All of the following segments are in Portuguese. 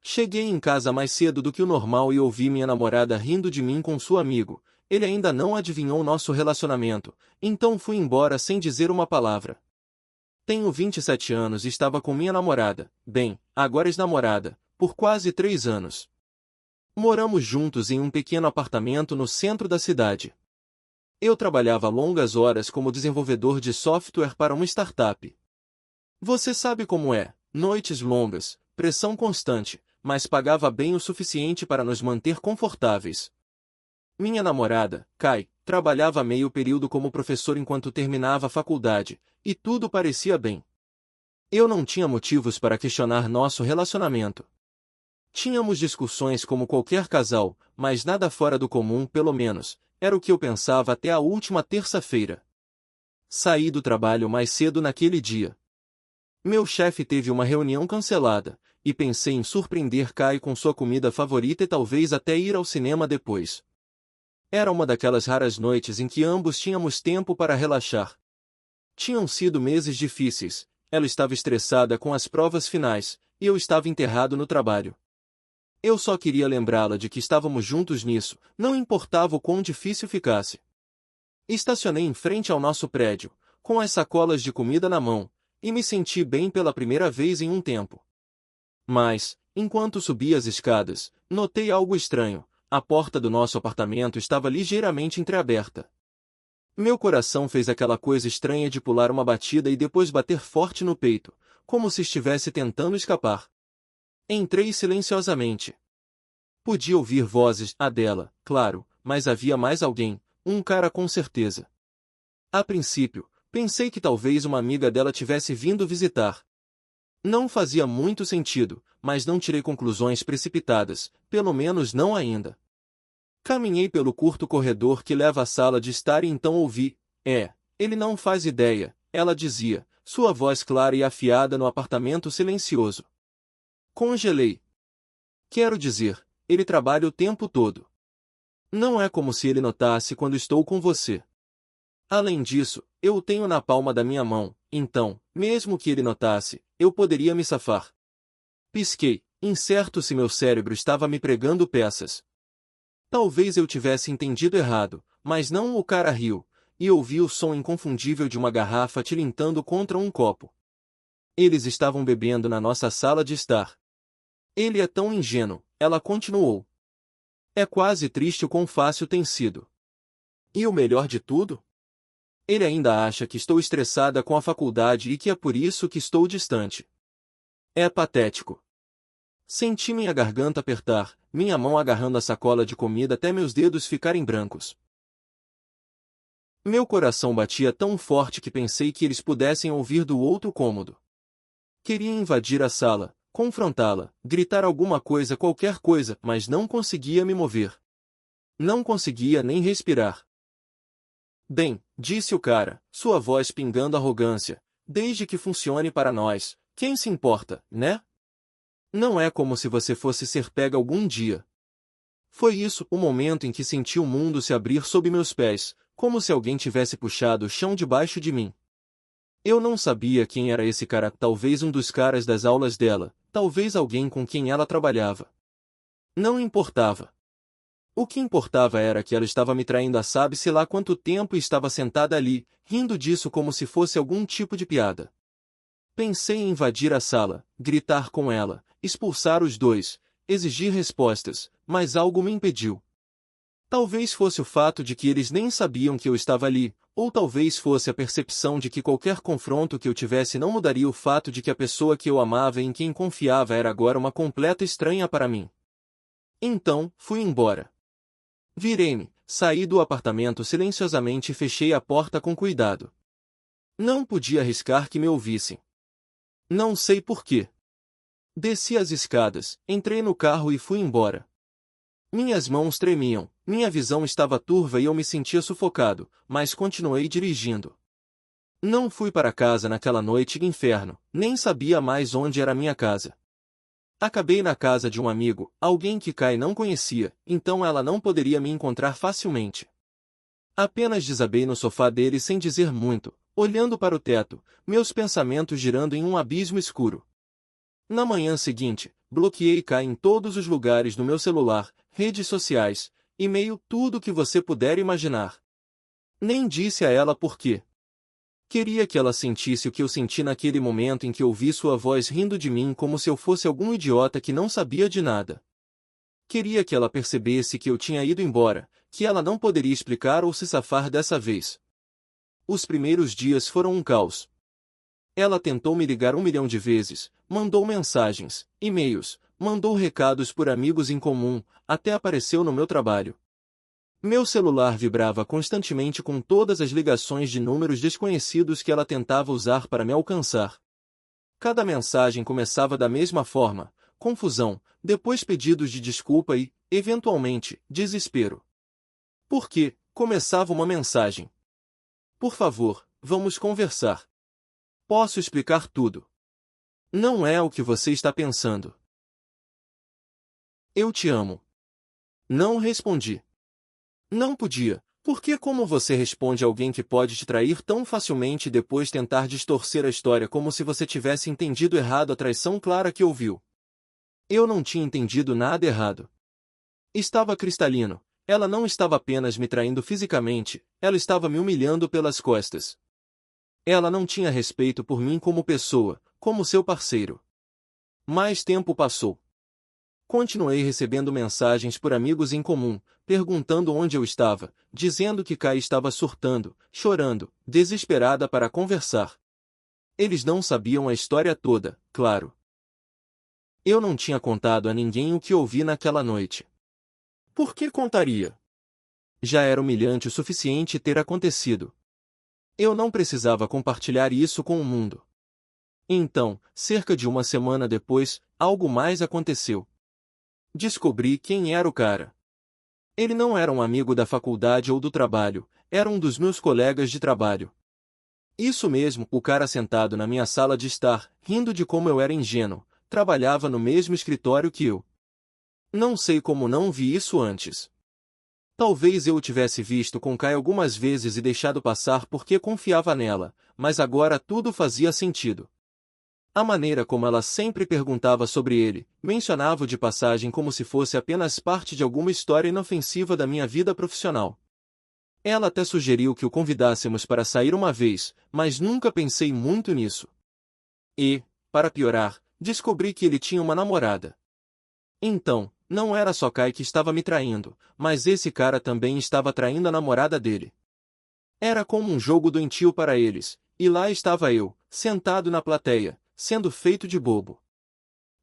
Cheguei em casa mais cedo do que o normal e ouvi minha namorada rindo de mim com seu amigo. Ele ainda não adivinhou nosso relacionamento, então fui embora sem dizer uma palavra. Tenho 27 anos e estava com minha namorada, bem, agora ex-namorada, por quase 3 anos. Moramos juntos em um pequeno apartamento no centro da cidade. Eu trabalhava longas horas como desenvolvedor de software para uma startup. Você sabe como é, noites longas, pressão constante, mas pagava bem o suficiente para nos manter confortáveis. Minha namorada, Kai, trabalhava meio período como professor enquanto terminava a faculdade, e tudo parecia bem. Eu não tinha motivos para questionar nosso relacionamento. Tínhamos discussões como qualquer casal, mas nada fora do comum, pelo menos, era o que eu pensava até a última terça-feira. Saí do trabalho mais cedo naquele dia. Meu chefe teve uma reunião cancelada, e pensei em surpreender Kai com sua comida favorita e talvez até ir ao cinema depois. Era uma daquelas raras noites em que ambos tínhamos tempo para relaxar. Tinham sido meses difíceis, ela estava estressada com as provas finais, e eu estava enterrado no trabalho. Eu só queria lembrá-la de que estávamos juntos nisso, não importava o quão difícil ficasse. Estacionei em frente ao nosso prédio, com as sacolas de comida na mão, e me senti bem pela primeira vez em um tempo. Mas, enquanto subia as escadas, notei algo estranho. A porta do nosso apartamento estava ligeiramente entreaberta. Meu coração fez aquela coisa estranha de pular uma batida e depois bater forte no peito, como se estivesse tentando escapar. Entrei silenciosamente. Podia ouvir vozes, a dela, claro, mas havia mais alguém, um cara com certeza. A princípio, pensei que talvez uma amiga dela tivesse vindo visitar. Não fazia muito sentido, mas não tirei conclusões precipitadas, pelo menos não ainda. Caminhei pelo curto corredor que leva à sala de estar e então ouvi, ele não faz ideia, ela dizia, sua voz clara e afiada no apartamento silencioso. Congelei. Quero dizer, ele trabalha o tempo todo. Não é como se ele notasse quando estou com você. Além disso, eu o tenho na palma da minha mão, então, mesmo que ele notasse, eu poderia me safar. Pisquei, incerto se meu cérebro estava me pregando peças. Talvez eu tivesse entendido errado, mas não. O cara riu, e ouvi o som inconfundível de uma garrafa tilintando contra um copo. Eles estavam bebendo na nossa sala de estar. Ele é tão ingênuo, ela continuou. É quase triste o quão fácil tem sido. E o melhor de tudo? Ele ainda acha que estou estressada com a faculdade e que é por isso que estou distante. É patético. Senti minha garganta apertar, minha mão agarrando a sacola de comida até meus dedos ficarem brancos. Meu coração batia tão forte que pensei que eles pudessem ouvir do outro cômodo. Queria invadir a sala, confrontá-la, gritar alguma coisa, qualquer coisa, mas não conseguia me mover. Não conseguia nem respirar. Bem, disse o cara, sua voz pingando arrogância, desde que funcione para nós, quem se importa, né? Não é como se você fosse ser pega algum dia. Foi isso o momento em que senti o mundo se abrir sob meus pés, como se alguém tivesse puxado o chão debaixo de mim. Eu não sabia quem era esse cara, talvez um dos caras das aulas dela, talvez alguém com quem ela trabalhava. Não importava. O que importava era que ela estava me traindo há sabe-se lá quanto tempo e estava sentada ali, rindo disso como se fosse algum tipo de piada. Pensei em invadir a sala, gritar com ela, expulsar os dois, exigir respostas, mas algo me impediu. Talvez fosse o fato de que eles nem sabiam que eu estava ali, ou talvez fosse a percepção de que qualquer confronto que eu tivesse não mudaria o fato de que a pessoa que eu amava e em quem confiava era agora uma completa estranha para mim. Então, fui embora. Virei-me, saí do apartamento silenciosamente e fechei a porta com cuidado. Não podia arriscar que me ouvissem. Não sei porquê. Desci as escadas, entrei no carro e fui embora. Minhas mãos tremiam, minha visão estava turva e eu me sentia sufocado, mas continuei dirigindo. Não fui para casa naquela noite inferno, nem sabia mais onde era minha casa. Acabei na casa de um amigo, alguém que Kai não conhecia, então ela não poderia me encontrar facilmente. Apenas desabei no sofá dele sem dizer muito, olhando para o teto, meus pensamentos girando em um abismo escuro. Na manhã seguinte, bloqueei Kai em todos os lugares no meu celular, redes sociais, e-mail, tudo que você puder imaginar. Nem disse a ela por quê. Queria que ela sentisse o que eu senti naquele momento em que ouvi sua voz rindo de mim como se eu fosse algum idiota que não sabia de nada. Queria que ela percebesse que eu tinha ido embora, que ela não poderia explicar ou se safar dessa vez. Os primeiros dias foram um caos. Ela tentou me ligar 1 milhão de vezes, mandou mensagens, e-mails, mandou recados por amigos em comum, até apareceu no meu trabalho. Meu celular vibrava constantemente com todas as ligações de números desconhecidos que ela tentava usar para me alcançar. Cada mensagem começava da mesma forma: confusão, depois pedidos de desculpa e, eventualmente, desespero. Por quê? Começava uma mensagem. Por favor, vamos conversar. Posso explicar tudo. Não é o que você está pensando. Eu te amo. Não respondi. Não podia, porque como você responde a alguém que pode te trair tão facilmente e depois tentar distorcer a história como se você tivesse entendido errado a traição clara que ouviu? Eu não tinha entendido nada errado. Estava cristalino. Ela não estava apenas me traindo fisicamente, ela estava me humilhando pelas costas. Ela não tinha respeito por mim como pessoa, como seu parceiro. Mais tempo passou. Continuei recebendo mensagens por amigos em comum, perguntando onde eu estava, dizendo que Kai estava surtando, chorando, desesperada para conversar. Eles não sabiam a história toda, claro. Eu não tinha contado a ninguém o que ouvi naquela noite. Por que contaria? Já era humilhante o suficiente ter acontecido. Eu não precisava compartilhar isso com o mundo. Então, cerca de 1 semana depois, algo mais aconteceu. Descobri quem era o cara. Ele não era um amigo da faculdade ou do trabalho, era um dos meus colegas de trabalho. Isso mesmo, o cara sentado na minha sala de estar, rindo de como eu era ingênuo, trabalhava no mesmo escritório que eu. Não sei como não vi isso antes. Talvez eu o tivesse visto com Kai algumas vezes e deixado passar porque confiava nela, mas agora tudo fazia sentido. A maneira como ela sempre perguntava sobre ele, mencionava-o de passagem como se fosse apenas parte de alguma história inofensiva da minha vida profissional. Ela até sugeriu que o convidássemos para sair uma vez, mas nunca pensei muito nisso. E, para piorar, descobri que ele tinha uma namorada. Então, não era só Kai que estava me traindo, mas esse cara também estava traindo a namorada dele. Era como um jogo doentio para eles, e lá estava eu, sentado na plateia, sendo feito de bobo.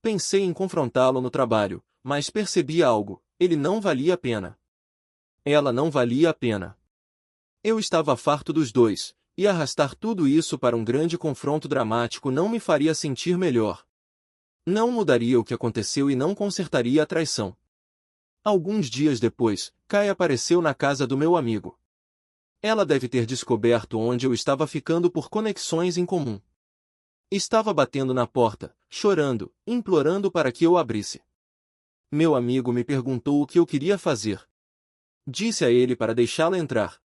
Pensei em confrontá-lo no trabalho, mas percebi algo: ele não valia a pena. Ela não valia a pena. Eu estava farto dos dois, e arrastar tudo isso para um grande confronto dramático não me faria sentir melhor. Não mudaria o que aconteceu e não consertaria a traição. Alguns dias depois, Kai apareceu na casa do meu amigo. Ela deve ter descoberto onde eu estava ficando por conexões em comum. Estava batendo na porta, chorando, implorando para que eu abrisse. Meu amigo me perguntou o que eu queria fazer. Disse a ele para deixá-la entrar.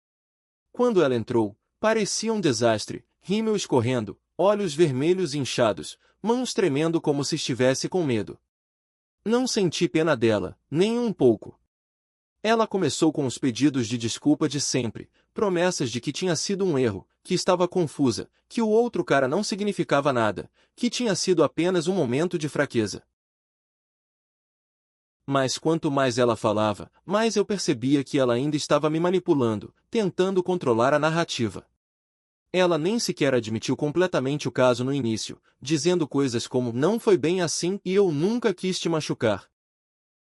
Quando ela entrou, parecia um desastre, rímel escorrendo, olhos vermelhos e inchados, mãos tremendo como se estivesse com medo. Não senti pena dela, nem um pouco. Ela começou com os pedidos de desculpa de sempre, promessas de que tinha sido um erro, que estava confusa, que o outro cara não significava nada, que tinha sido apenas um momento de fraqueza. Mas quanto mais ela falava, mais eu percebia que ela ainda estava me manipulando, tentando controlar a narrativa. Ela nem sequer admitiu completamente o caso no início, dizendo coisas como "não foi bem assim" e "eu nunca quis te machucar".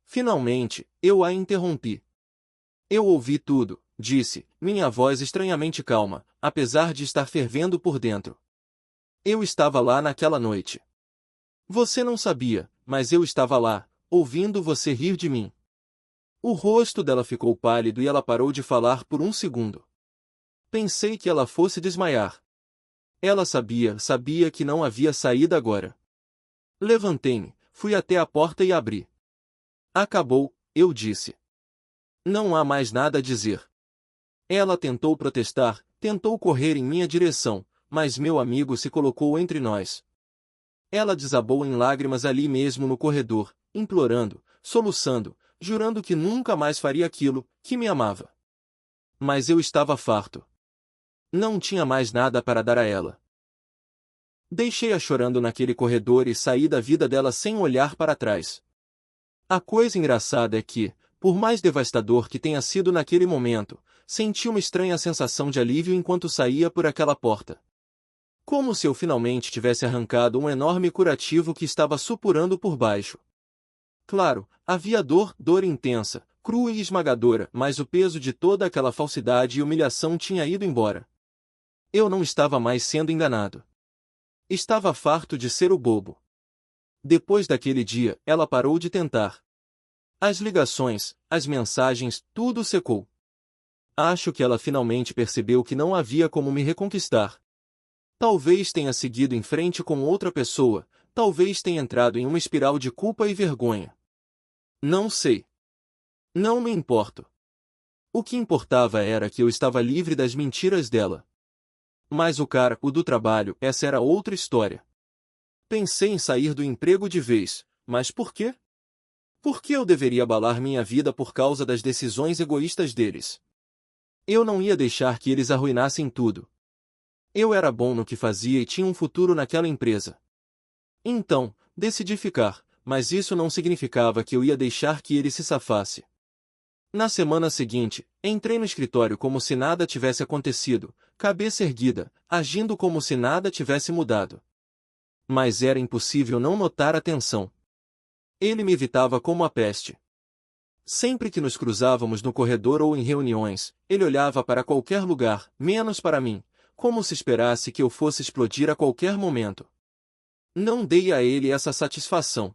Finalmente, eu a interrompi. Eu ouvi tudo, disse, minha voz estranhamente calma, apesar de estar fervendo por dentro. Eu estava lá naquela noite. Você não sabia, mas eu estava lá, ouvindo você rir de mim. O rosto dela ficou pálido e ela parou de falar por um segundo. Pensei que ela fosse desmaiar. Ela sabia que não havia saída agora. Levantei-me, fui até a porta e abri. Acabou, eu disse. Não há mais nada a dizer. Ela tentou protestar, tentou correr em minha direção, mas meu amigo se colocou entre nós. Ela desabou em lágrimas ali mesmo no corredor, implorando, soluçando, jurando que nunca mais faria aquilo, que me amava. Mas eu estava farto. Não tinha mais nada para dar a ela. Deixei-a chorando naquele corredor e saí da vida dela sem olhar para trás. A coisa engraçada é que, por mais devastador que tenha sido naquele momento, senti uma estranha sensação de alívio enquanto saía por aquela porta. Como se eu finalmente tivesse arrancado um enorme curativo que estava supurando por baixo. Claro, havia dor, dor intensa, crua e esmagadora, mas o peso de toda aquela falsidade e humilhação tinha ido embora. Eu não estava mais sendo enganado. Estava farto de ser o bobo. Depois daquele dia, ela parou de tentar. As ligações, as mensagens, tudo secou. Acho que ela finalmente percebeu que não havia como me reconquistar. Talvez tenha seguido em frente com outra pessoa, talvez tenha entrado em uma espiral de culpa e vergonha. Não sei. Não me importo. O que importava era que eu estava livre das mentiras dela. Mas o cara, o do trabalho, essa era outra história. Pensei em sair do emprego de vez, mas por quê? Por que eu deveria abalar minha vida por causa das decisões egoístas deles? Eu não ia deixar que eles arruinassem tudo. Eu era bom no que fazia e tinha um futuro naquela empresa. Então, decidi ficar, mas isso não significava que eu ia deixar que ele se safasse. Na semana seguinte, entrei no escritório como se nada tivesse acontecido, cabeça erguida, agindo como se nada tivesse mudado. Mas era impossível não notar a tensão. Ele me evitava como a peste. Sempre que nos cruzávamos no corredor ou em reuniões, ele olhava para qualquer lugar, menos para mim, como se esperasse que eu fosse explodir a qualquer momento. Não dei a ele essa satisfação.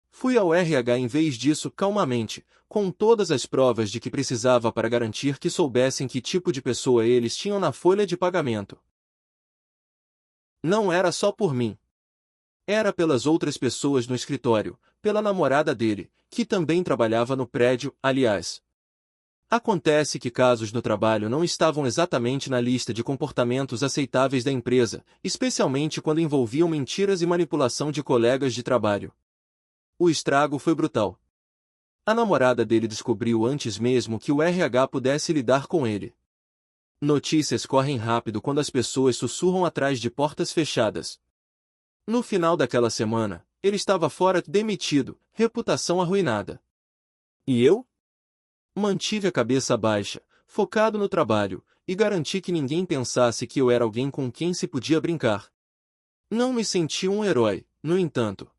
Fui ao RH em vez disso calmamente, com todas as provas de que precisava para garantir que soubessem que tipo de pessoa eles tinham na folha de pagamento. Não era só por mim. Era pelas outras pessoas no escritório, pela namorada dele, que também trabalhava no prédio, aliás. Acontece que casos no trabalho não estavam exatamente na lista de comportamentos aceitáveis da empresa, especialmente quando envolviam mentiras e manipulação de colegas de trabalho. O estrago foi brutal. A namorada dele descobriu antes mesmo que o RH pudesse lidar com ele. Notícias correm rápido quando as pessoas sussurram atrás de portas fechadas. No final daquela semana, ele estava fora, demitido, reputação arruinada. E eu? Mantive a cabeça baixa, focado no trabalho, e garanti que ninguém pensasse que eu era alguém com quem se podia brincar. Não me senti um herói, no entanto.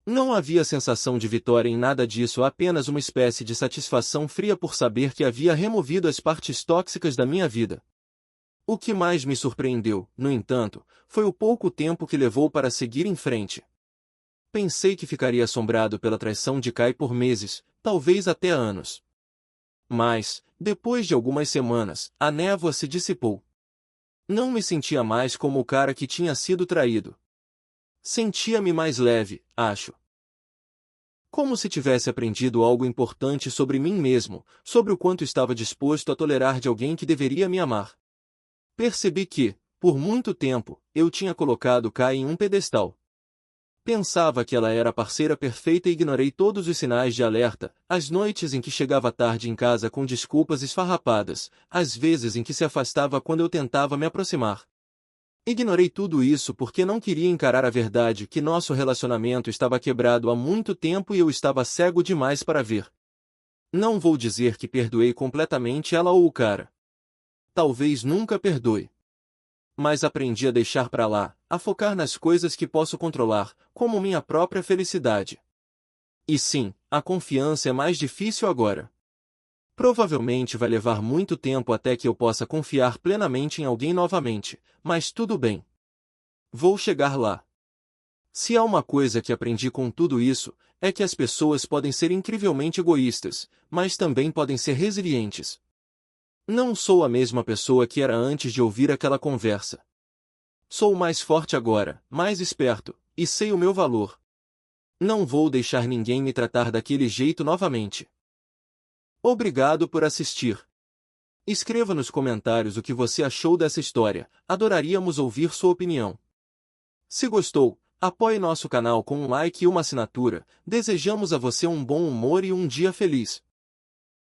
Não havia sensação de vitória em nada disso, apenas uma espécie de satisfação fria por saber que havia removido as partes tóxicas da minha vida. O que mais me surpreendeu, no entanto, foi o pouco tempo que levou para seguir em frente. Pensei que ficaria assombrado pela traição de Kai por meses, talvez até anos. Mas, depois de algumas semanas, a névoa se dissipou. Não me sentia mais como o cara que tinha sido traído. Sentia-me mais leve, acho. Como se tivesse aprendido algo importante sobre mim mesmo, sobre o quanto estava disposto a tolerar de alguém que deveria me amar. Percebi que, por muito tempo, eu tinha colocado Kai em um pedestal. Pensava que ela era a parceira perfeita e ignorei todos os sinais de alerta, as noites em que chegava tarde em casa com desculpas esfarrapadas, as vezes em que se afastava quando eu tentava me aproximar. Ignorei tudo isso porque não queria encarar a verdade que nosso relacionamento estava quebrado há muito tempo e eu estava cego demais para ver. Não vou dizer que perdoei completamente ela ou o cara. Talvez nunca perdoe. Mas aprendi a deixar pra lá, a focar nas coisas que posso controlar, como minha própria felicidade. E sim, a confiança é mais difícil agora. Provavelmente vai levar muito tempo até que eu possa confiar plenamente em alguém novamente, mas tudo bem. Vou chegar lá. Se há uma coisa que aprendi com tudo isso, é que as pessoas podem ser incrivelmente egoístas, mas também podem ser resilientes. Não sou a mesma pessoa que era antes de ouvir aquela conversa. Sou mais forte agora, mais esperto, e sei o meu valor. Não vou deixar ninguém me tratar daquele jeito novamente. Obrigado por assistir. Escreva nos comentários o que você achou dessa história, adoraríamos ouvir sua opinião. Se gostou, Apoie nosso canal com um like e uma assinatura. Desejamos a você um bom humor e um dia feliz.